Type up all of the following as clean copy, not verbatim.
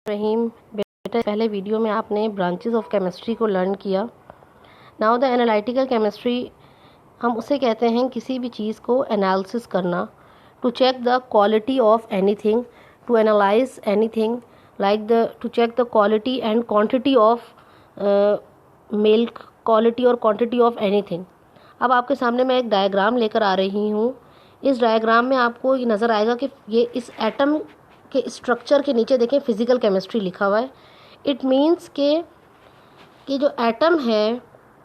रहीम। बेटा, पहले वीडियो में आपने ब्रांचेस ऑफ केमिस्ट्री को लर्न किया। नाउ द एनालिटिकल केमिस्ट्री, हम उसे कहते हैं किसी भी चीज़ को एनालिसिस करना, to check the quality of anything, to analyse anything, like the to check the quality and quantity of milk, quality और क्वांटिटी ऑफ एनीथिंग। अब आपके सामने मैं एक डायग्राम लेकर आ रही हूँ। इस डायग्राम में आपको ये नज़र आएगा कि ये इस एटम के स्ट्रक्चर के नीचे देखें फिज़िकल केमिस्ट्री लिखा हुआ है। इट मीन्स कि जो एटम है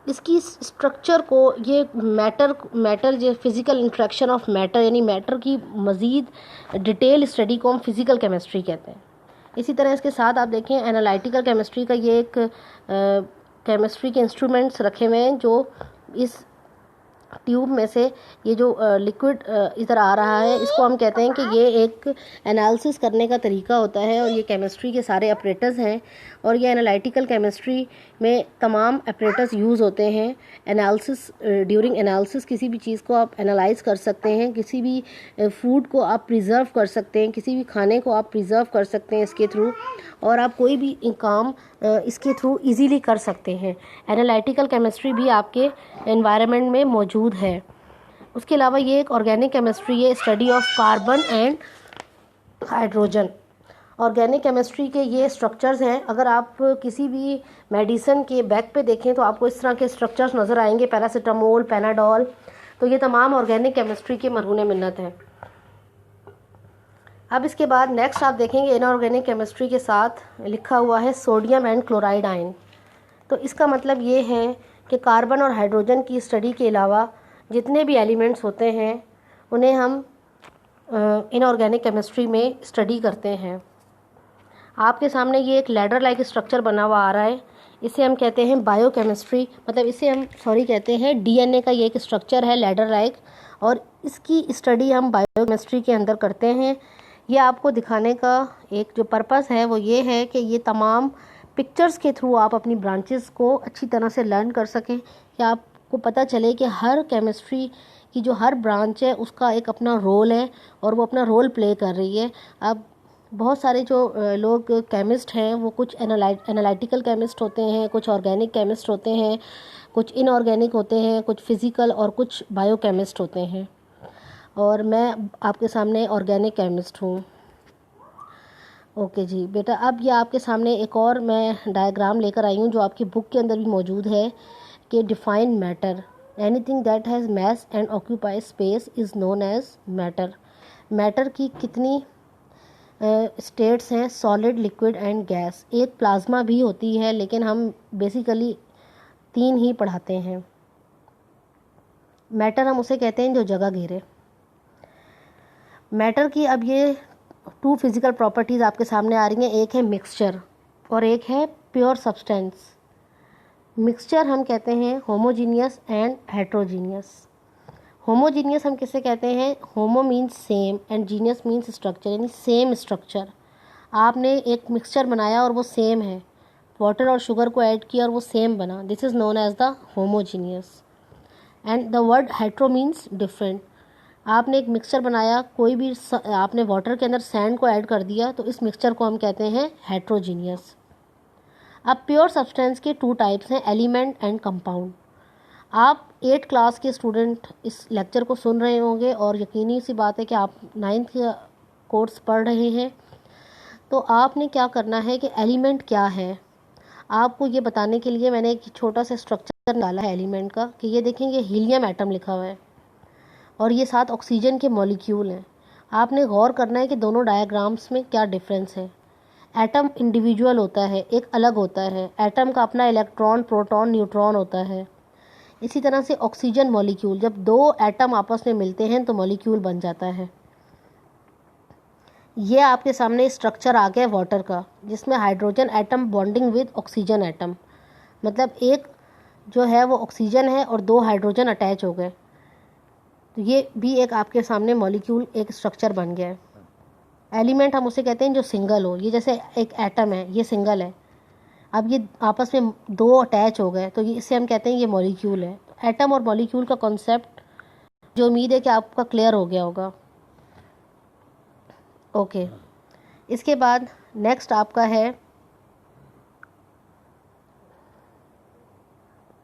इसकी स्ट्रक्चर को ये मैटर जो फिज़िकल इंट्रैक्शन ऑफ मैटर यानी मैटर की मज़ीद डिटेल स्टडी को हम फिज़िकल केमिस्ट्री कहते हैं। इसी तरह इसके साथ आप देखें एनालिटिकल केमिस्ट्री का ये एक केमिस्ट्री के इंस्ट्रूमेंट्स रखे हुए हैं जो इस ट्यूब में से ये जो लिक्विड इधर आ रहा है इसको हम कहते हैं कि ये एक एनालिसिस करने का तरीका होता है और ये केमिस्ट्री के सारे ऑपरेटर्स हैं और ये एनालिटिकल केमिस्ट्री में तमाम ऑपरेटर्स यूज़ होते हैं। एनालिसिस ड्यूरिंग एनालिसिस किसी भी चीज़ को आप एनालाइज कर सकते हैं, किसी भी फूड को आप प्रिजर्व कर सकते हैं, किसी भी खाने को आप प्रिजर्व कर सकते हैं इसके थ्रू, और आप कोई भी काम इसके थ्रू इजीली कर सकते हैं। एनालिटिकल केमिस्ट्री भी आपके एनवायरनमेंट में मौजूद है। उसके अलावा ये एक ऑर्गेनिक केमिस्ट्री है, study of carbon and hydrogen. Organic chemistry के ये स्ट्रक्चर्स हैं। अगर आप किसी भी मेडिसिन के बैक पे देखें तो आपको इस तरह के स्ट्रक्चर्स नज़र आएंगे, पैरासीटामोल, पैनाडोल। तो ये तमाम ऑर्गेनिक केमिस्ट्री के मरहून मिन्नत हैं। अब इसके बाद नेक्स्ट आप देखेंगे इनऑर्गेनिक केमिस्ट्री के साथ लिखा हुआ है सोडियम एंड क्लोराइड आयन। तो इसका मतलब ये है कि कार्बन और हाइड्रोजन की स्टडी के अलावा जितने भी एलिमेंट्स होते हैं उन्हें हम इनऑर्गेनिक केमिस्ट्री में स्टडी करते हैं। आपके सामने ये एक लैडर लाइक स्ट्रक्चर बना हुआ आ रहा है, इसे हम कहते हैं बायोकेमिस्ट्री, मतलब इसे हम कहते हैं डीएनए का ये एक स्ट्रक्चर है लैडर लाइक, और इसकी स्टडी हम बायोकेमिस्ट्री के अंदर करते हैं। ये आपको दिखाने का एक जो पर्पस है वो ये है कि ये तमाम पिक्चर्स के थ्रू आप अपनी ब्रांचेस को अच्छी तरह से लर्न कर सकें, कि आपको पता चले कि हर केमिस्ट्री की जो हर ब्रांच है उसका एक अपना रोल है और वो अपना रोल प्ले कर रही है। अब बहुत सारे जो लोग केमिस्ट हैं वो कुछ एनालिटिकल केमिस्ट होते हैं, कुछ ऑर्गेनिक केमिस्ट होते हैं, कुछ इनऑर्गेनिक होते हैं, कुछ फिज़िकल और कुछ बायोकेमिस्ट होते हैं, और मैं आपके सामने ऑर्गेनिक केमिस्ट हूँ। ओके जी बेटा, अब ये आपके सामने एक और मैं डायग्राम लेकर आई हूँ जो आपकी बुक के अंदर भी मौजूद है कि define matter, anything that has mass and occupy space is known as matter. Matter की कितनी स्टेट्स हैं, सॉलिड, लिक्विड एंड गैस। एक प्लाज्मा भी होती है लेकिन हम बेसिकली 3 ही पढ़ाते हैं। मैटर हम उसे कहते हैं जो जगह घेरे। मैटर की अब ये 2 फिज़िकल प्रॉपर्टीज़ आपके सामने आ रही हैं, एक है मिक्सचर और एक है प्योर सब्सटेंस। मिक्सचर हम कहते हैं होमोजीनियस एंड हेट्रोजीनियस। होमोजीनियस हम किसे कहते हैं, होमो means same and genius means structure, यानी सेम स्ट्रक्चर। आपने एक मिक्सचर बनाया और वो सेम है, वाटर और शुगर को ऐड किया और वो सेम बना, this is known as the homogeneous. And the word hetero means different. आपने एक मिक्सचर बनाया, कोई भी आपने वाटर के अंदर सैंड को ऐड कर दिया तो इस मिक्सचर को हम कहते हैं हेट्रोजीनियस। अब प्योर सब्सटेंस के 2 टाइप्स हैं, एलिमेंट एंड कंपाउंड। आप 8 क्लास के स्टूडेंट इस लेक्चर को सुन रहे होंगे और यकीनी सी बात है कि आप 9th का कोर्स पढ़ रहे हैं। तो आपने क्या करना है कि एलिमेंट क्या है, आपको ये बताने के लिए मैंने एक छोटा सा स्ट्रक्चर डाला है एलिमेंट का, कि ये देखेंगे हीलियम एटम लिखा हुआ है और ये 7 ऑक्सीजन के मॉलिक्यूल हैं। आपने गौर करना है कि दोनों डायग्राम्स में क्या डिफरेंस है। एटम इंडिविजुअल होता है, एक अलग होता है, एटम का अपना इलेक्ट्रॉन, प्रोटॉन, न्यूट्रॉन होता है। इसी तरह से ऑक्सीजन मॉलिक्यूल, जब 2 एटम आपस में मिलते हैं तो मॉलिक्यूल बन जाता है। ये आपके सामने स्ट्रक्चर आ गया वाटर का, जिसमें hydrogen atom bonding with oxygen atom, मतलब एक जो है वो ऑक्सीजन है और 2 हाइड्रोजन अटैच हो गए, तो ये भी एक आपके सामने मॉलिक्यूल, एक स्ट्रक्चर बन गया है। एलिमेंट हम उसे कहते हैं जो सिंगल हो, ये जैसे एक एटम है, ये सिंगल है, अब ये आपस में 2 अटैच हो गए तो ये इसे हम कहते हैं ये मॉलिक्यूल है। एटम और मॉलिक्यूल का कॉन्सेप्ट जो उम्मीद है कि आपका क्लियर हो गया होगा। ओके, इसके बाद नेक्स्ट आपका है